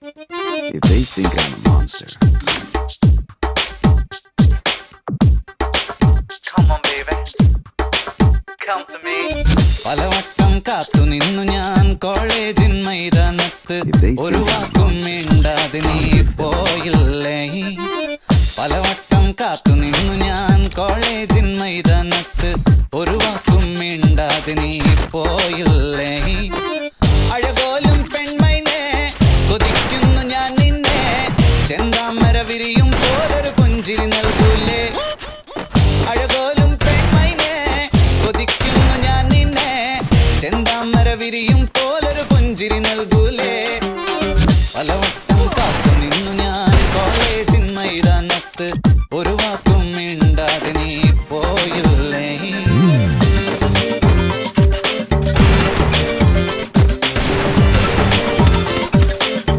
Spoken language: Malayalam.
If they think I'm a monster. Come on, baby. Come to me. പലവട്ടം കാത്തു നിന്നു ഞാൻ കോളേജിൻ മൈതാനത്ത്, ഒരു വാക്കും മിണ്ടാതെ നീ പോയില്ലേ. പലവട്ടം കാത്തു നിന്നു ഞാൻ കോളേജിൻ മൈതാനത്ത്, ഒരു വാക്കും മിണ്ടാതെ നീ പോയില്ലേ. അഴകോലും പെൺമൈനെ കൊതിക്കുന്നു ഞാൻ നിന്നെ, ചെന്താമര വിരിയും പോലൊരു പുഞ്ചിരി നൽകൂലേ. അഴകോലും പെൺമൈനെ കൊതിക്കുന്നു ഞാൻ നിന്നെ, ചെന്താമര വിരിയും പോലൊരു പുഞ്ചിരി നൽകൂലേ. പലവട്ടം